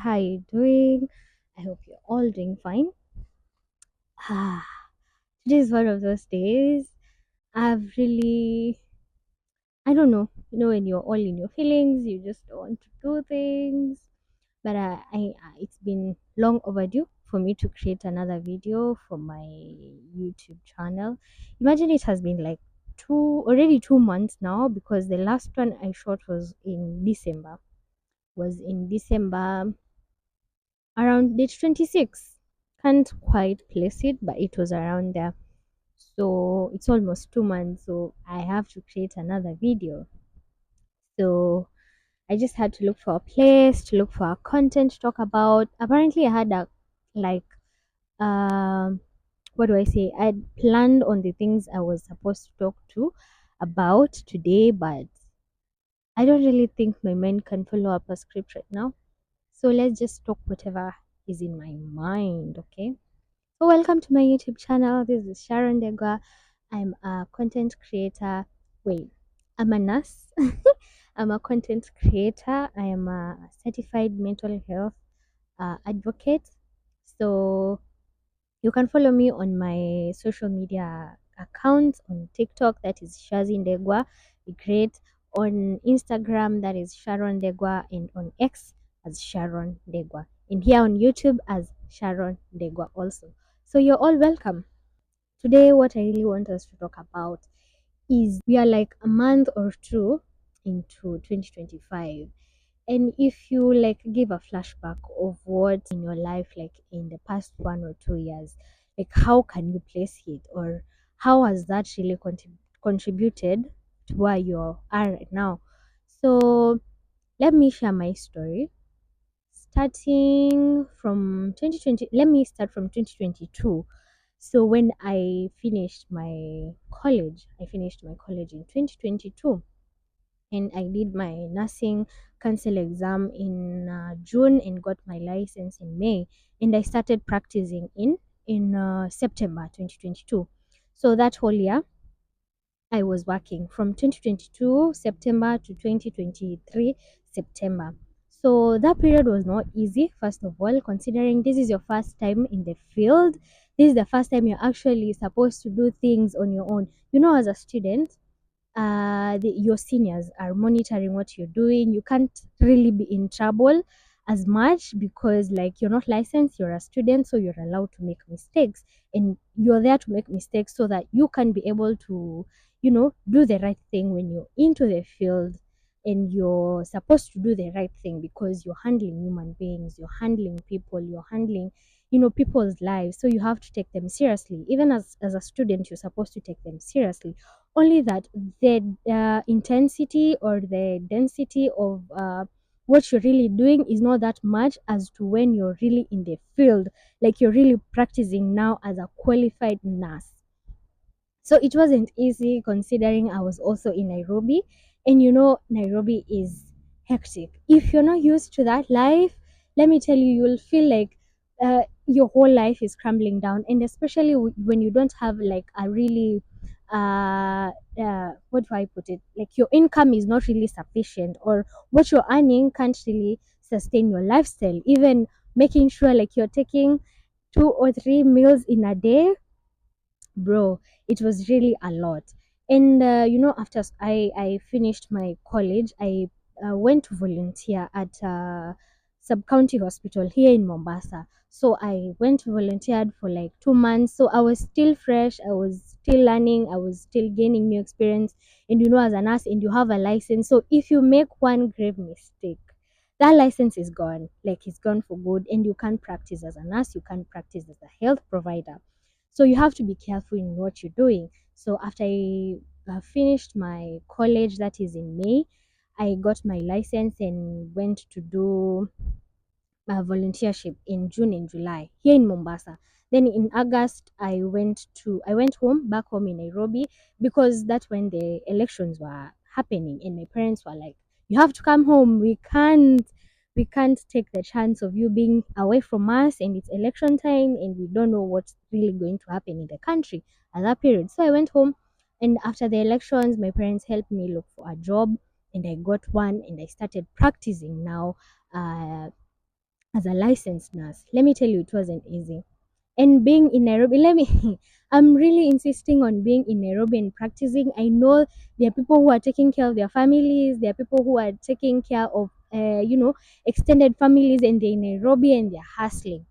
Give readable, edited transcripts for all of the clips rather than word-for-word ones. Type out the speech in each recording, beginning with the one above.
How you doing? I hope you're all doing fine. Ah, today is one of those days. I've really, I don't know, when you're all in your feelings, you just don't want to do things. But it's been long overdue for me to create another video for my YouTube channel. Imagine it has been like already 2 months now because the last one I shot was in December around date 26. Can't quite place it, but it was around there. So it's almost 2 months, so I have to create another video. So I just had to look for a place to look for a content to talk about. Apparently I had a like um what do I say? I'd planned on the things I was supposed to talk to about today, but I don't really think my mind can follow up a script right now. So let's just talk whatever is in my mind, okay? So welcome to my YouTube channel. This is M.Ndegwa. I'm a content creator. Wait, I'm a nurse. I'm a content creator. I am a certified mental health advocate. So you can follow me on my social media accounts on TikTok, that is M.Ndegwa. Be great. On Instagram, that is M.Ndegwa, and on X as M.Ndegwa. And here on YouTube as M.Ndegwa also. So you're all welcome. Today, what I really want us to talk about is we are like a month or two into 2025, and if you like give a flashback of what in your life, like in the past 1 or 2 years, like how can you place it, or how has that really contributed to where you are right now? So let me share my story starting from 2020. Let me start from 2022. So when I finished my college in 2022, and I did my nursing council exam in June and got my license in May, and I started practicing in September 2022. So that whole year I was working from 2022 September to 2023 September. So that period was not easy, first of all, considering this is your first time in the field. This is the first time you're actually supposed to do things on your own. As a student, your seniors are monitoring what you're doing. You can't really be in trouble as much because like you're not licensed, you're a student, so you're allowed to make mistakes, and you're there to make mistakes so that you can be able to do the right thing when you're into the field. And you're supposed to do the right thing because you're handling human beings, you're handling people, you're handling people's lives, so you have to take them seriously. Even as a student, you're supposed to take them seriously, only that the intensity or the density of what you're really doing is not that much as to when you're really in the field, like you're really practicing now as a qualified nurse. So it wasn't easy considering I was also in Nairobi, and Nairobi is hectic. If you're not used to that life, let me tell you, you'll feel like your whole life is crumbling down, and especially when you don't have like a really what do I put it? Like your income is not really sufficient, or what you're earning can't really sustain your lifestyle. Even making sure like you're taking 2 or 3 meals in a day, bro, it was really a lot. And after I finished my college, I went to volunteer at sub county hospital here in Mombasa. So I went to volunteered for like 2 months. So I was still fresh, I was still learning, I was still gaining new experience. And as a nurse, and you have a license, so if you make one grave mistake, that license is gone, like it's gone for good, and you can't practice as a nurse, you can't practice as a health provider. So you have to be careful in what you're doing. So after I finished my college, that is in May, I got my license and went to do volunteership in June and July here in Mombasa. Then in August, I went home, back home in Nairobi, because that's when the elections were happening, and my parents were like, "You have to come home. We can't take the chance of you being away from us, and it's election time, and we don't know what's really going to happen in the country at that period." So I went home, and after the elections, my parents helped me look for a job, and I got one, and I started practicing now. Uh, as a licensed nurse. Let me tell you, it wasn't easy. And being in Nairobi, let me, I'm really insisting on being in Nairobi and practicing. I know there are people who are taking care of their families, there are people who are taking care of, extended families, and they're in Nairobi and they're hustling.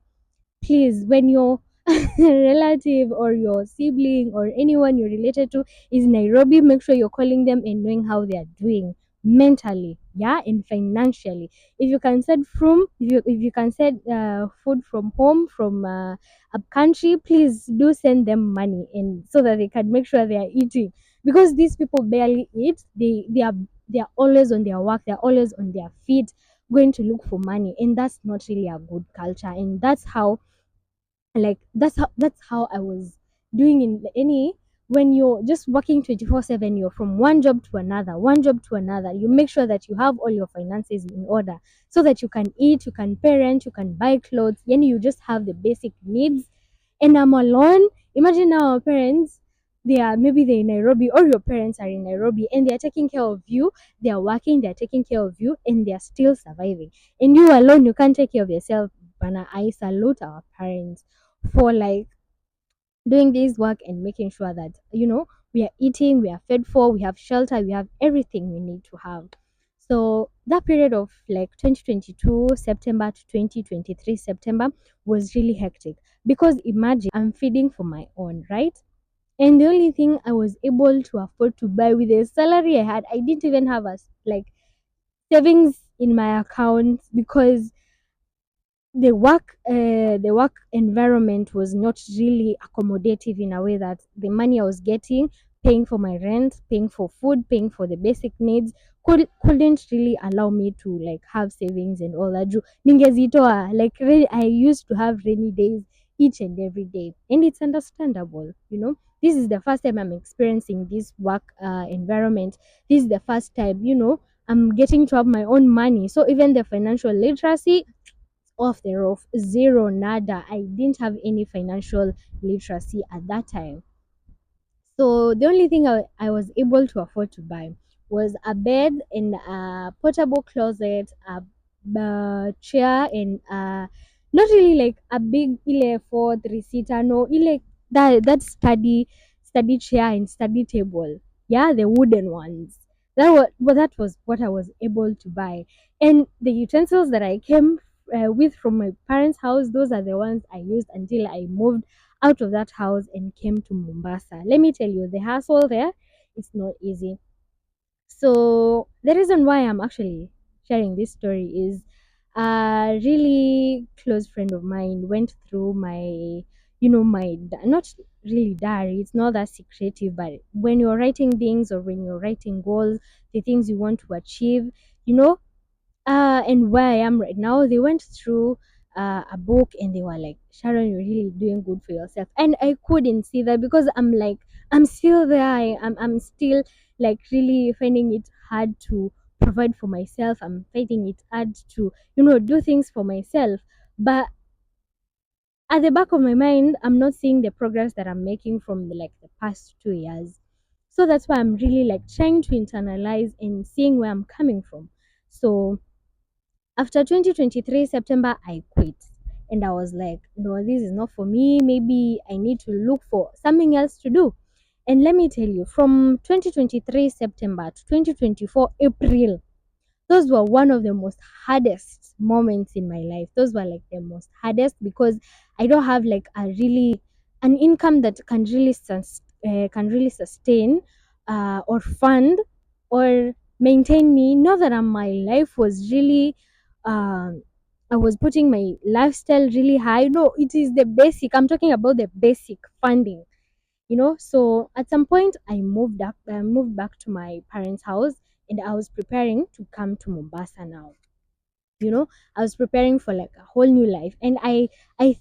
Please, when your relative or your sibling or anyone you're related to is in Nairobi, make sure you're calling them and knowing how they are doing mentally, yeah, and financially. If you can send from, if you can send food from home, from a country, please do send them money, and so that they can make sure they are eating, because these people barely eat. They are always on their work, they're always on their feet, going to look for money, and that's not really a good culture. And that's how, like, that's how I was doing in any, when you're just working 24/7, you're from one job to another, one job to another. You make sure that you have all your finances in order, so that you can eat, you can parent, you can buy clothes, and you just have the basic needs. And I'm alone. Imagine now our parents, they're in Nairobi, or your parents are in Nairobi, and they're taking care of you, they're working, they're taking care of you, and they're still surviving. And you alone, you can't take care of yourself. Bana, I salute our parents for, like, doing this work and making sure that, we are eating, we are fed for, we have shelter, we have everything we need to have. So that period of, like, 2022 September to 2023 September was really hectic, because imagine I'm feeding for my own, right? And the only thing I was able to afford to buy with the salary I had, I didn't even have like savings in my account, because the work environment was not really accommodative, in a way that the money I was getting, paying for my rent, paying for food, paying for the basic needs, couldn't really allow me to, like, have savings and all that. Ningezitoa, like, I used to have rainy days each and every day, and it's understandable. This is the first time I'm experiencing this work environment. This is the first time, I'm getting to have my own money. So even the financial literacy, off the roof, zero, nada. I didn't have any financial literacy at that time. So the only thing I was able to afford to buy was a bed and a portable closet, a chair, and not really like a big ile 4 3 seater, no, ile that study chair and study table. Yeah, the wooden ones. That was what I was able to buy. And the utensils that I came with from my parents' house, those are the ones I used until I moved out of that house and came to Mombasa. Let me tell you, the hustle there, it's not easy. So the reason why I'm actually sharing this story is a really close friend of mine went through my, not really diary. It's not that secretive, but when you're writing things, or when you're writing goals, the things you want to achieve, you know, and where I am right now, they went through a book, and they were like, Sharon, you're really doing good for yourself. And I couldn't see that, because I'm like, I'm still there. I'm still, like, really finding it hard to provide for myself. I'm finding it hard to, do things for myself. But at the back of my mind, I'm not seeing the progress that I'm making from the past 2 years. So that's why I'm really, like, trying to internalize and seeing where I'm coming from. So after 2023 September, I quit. And I was like, no, this is not for me. Maybe I need to look for something else to do. And let me tell you, from 2023 September to 2024 April, those were one of the most hardest moments in my life. Those were, like, the most hardest, because I don't have, like, an income that can really sustain or fund or maintain me. Not that my life was really, um, I was putting my lifestyle really high. No, it is the basic. I'm talking about the basic funding. So at some point I moved back to my parents' house, and I was preparing to come to Mombasa now. I was preparing for, like, a whole new life, and I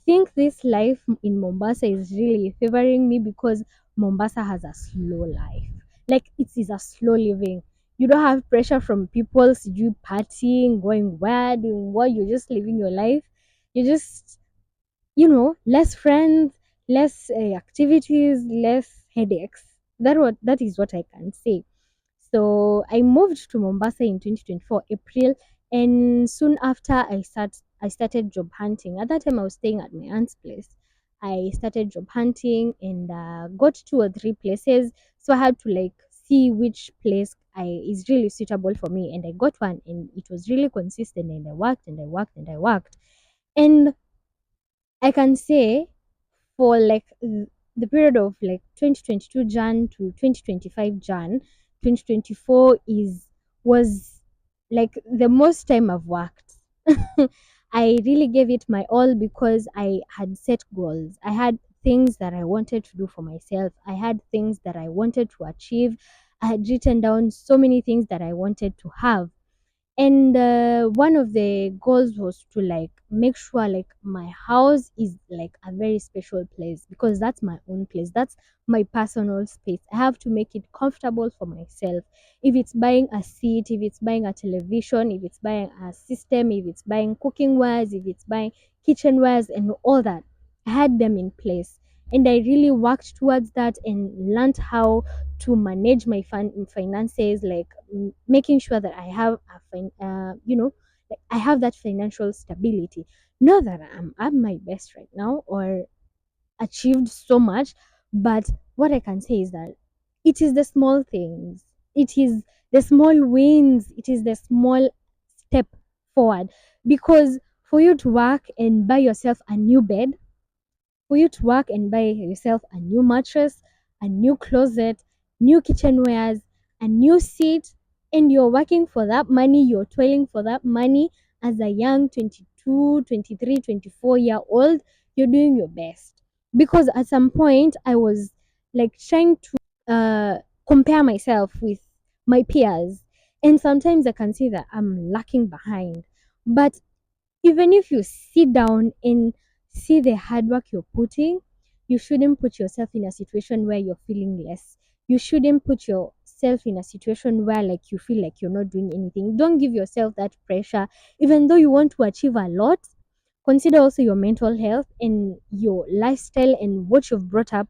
think this life in Mombasa is really favoring me, because Mombasa has a slow life. Like, it is a slow living. You don't have pressure from people, you partying, going where, doing what. You're just living your life. You just, less friends, less activities, less headaches. That is what I can say. So I moved to Mombasa in 2024 April, and soon after I I started job hunting. At that time, I was staying at my aunt's place. I started job hunting and got two or three places. So I had to like see which place I is really suitable for me. And I got one, and it was really consistent. And I worked and I worked and I worked. And I can say for like the period of like 2022 Jan to 2025 Jan, 2024 is was like the most time I've worked. I really gave it my all because I had set goals. I had things that I wanted to do for myself. I had things that I wanted to achieve. I had written down so many things that I wanted to have, and one of the goals was to like make sure like my house is like a very special place, because that's my own place, that's my personal space. I have to make it comfortable for myself. If it's buying a seat, if it's buying a television, if it's buying a system, if it's buying cooking wares, if it's buying kitchen wares and all that, I had them in place. And I really worked towards that and learned how to manage my finances, like making sure that I have like I have that financial stability. Not that I'm at my best right now or achieved so much, but what I can say is that it is the small things, it is the small wins, it is the small step forward. Because for you to work and buy yourself a new bed, for you to work and buy yourself a new mattress, a new closet, new kitchenwares, a new seat, and you're working for that money, you're toiling for that money as a young 22, 23, 24 year old, you're doing your best. Because at some point, I was like trying to compare myself with my peers. And sometimes I can see that I'm lacking behind. But even if you sit down and see the hard work you're putting, you shouldn't put yourself in a situation where you're feeling less. You shouldn't put yourself in a situation where like you feel like you're not doing anything. Don't give yourself that pressure. Even though you want to achieve a lot, consider also your mental health and your lifestyle and what you've brought up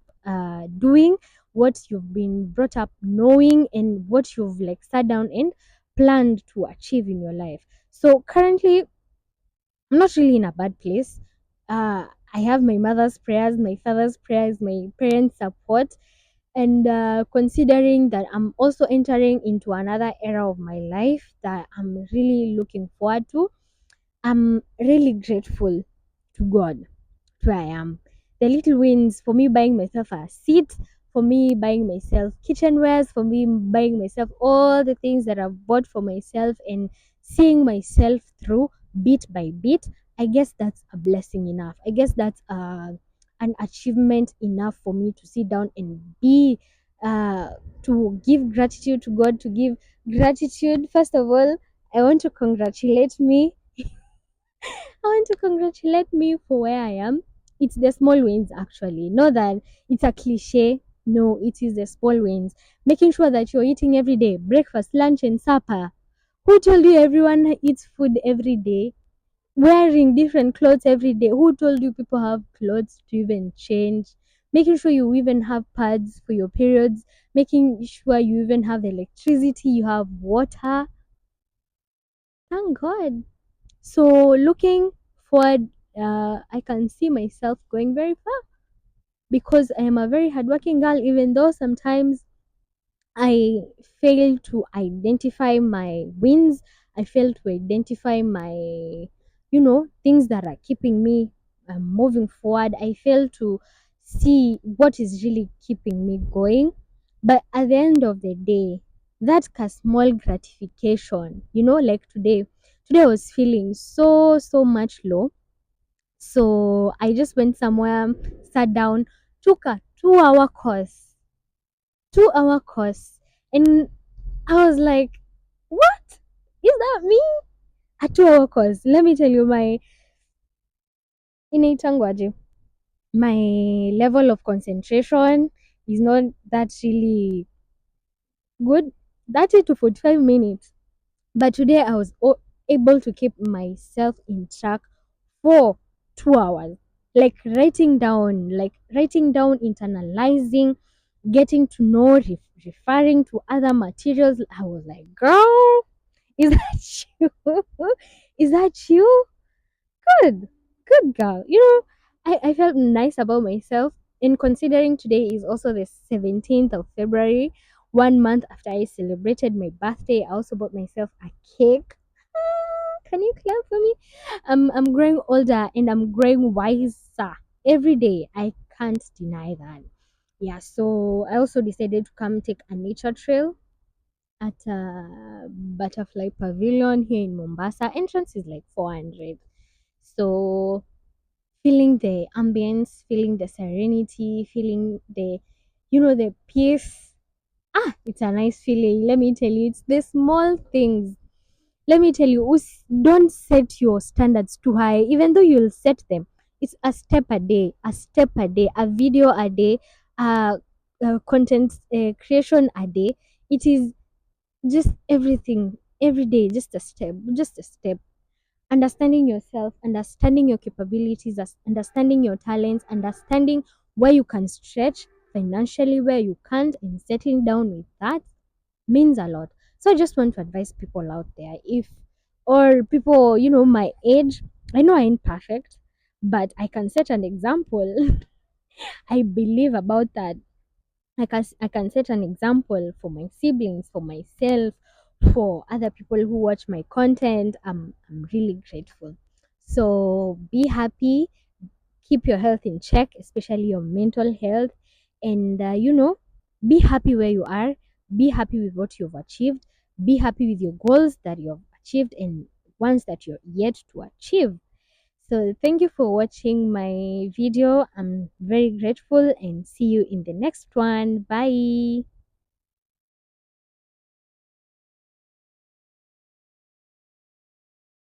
doing, what you've been brought up knowing, and what you've like sat down and planned to achieve in your life. So currently I'm not really in a bad place. I have my mother's prayers, my father's prayers, my parents' support, and considering that I'm also entering into another era of my life that I'm really looking forward to, I'm really grateful to God where I am. The little wins, for me buying myself a seat, for me buying myself kitchenwares, for me buying myself all the things that I've bought for myself and seeing myself through bit by bit. I guess that's a blessing enough. I guess that's an achievement enough for me to sit down and be to give gratitude to God, to give gratitude. First of all, I want to congratulate me. I want to congratulate me for where I am. It's the small wins, actually. Not that it's a cliche. No, it is the small wins. Making sure that you're eating every day, breakfast, lunch, and supper. Who told you everyone eats food every day? Wearing different clothes every day. Who told you people have clothes to even change? Making sure you even have pads for your periods. Making sure you even have electricity, you have water. Thank God. So looking forward, I can see myself going very far because I am a very hardworking girl. Even though sometimes I fail to identify my wins, I fail to identify my, things that are keeping me moving forward. I fail to see what is really keeping me going. But at the end of the day, that small gratification, like today I was feeling so much low. So I just went somewhere, sat down, took a 2 hour course, 2 hour course. And I was like, what? Is that me? A 2 hour course. Let me tell you, my inaitangwaje, my level of concentration is not that really good. 30 to 45 minutes. But today I was able to keep myself in track for 2 hours. Like writing down, internalizing, getting to know, referring to other materials. I was like, girl, is that you? Is that you? Good, good girl. You know, I felt nice about myself. And considering today is also the 17th of February, 1 month after I celebrated my birthday, I also bought myself a cake. Can you clap for me? I'm growing older and I'm growing wiser every day. I can't deny that. Yeah, so I also decided to come take a nature trail at a butterfly pavilion here in Mombasa. Entrance is like 400. So feeling the ambience, feeling the serenity, feeling the, the peace. It's a nice feeling. Let me tell you, it's the small things. Let me tell you, don't set your standards too high, even though you'll set them. It's a step a day, a video a day, content creation a day. It is just everything every day, just a step. Understanding yourself, understanding your capabilities, understanding your talents, understanding where you can stretch financially, where you can't, and settling down with that means a lot. So I just want to advise people out there, if or people, my age, I know I ain't perfect, but I can set an example. I believe about that. I can set an example for my siblings, for myself, for other people who watch my content. I'm really grateful. So be happy, keep your health in check, especially your mental health, and be happy where you are. Be happy with what you've achieved. Be happy with your goals that you've achieved and ones that you're yet to achieve. So thank you for watching my video. I'm very grateful and see you in the next one. Bye.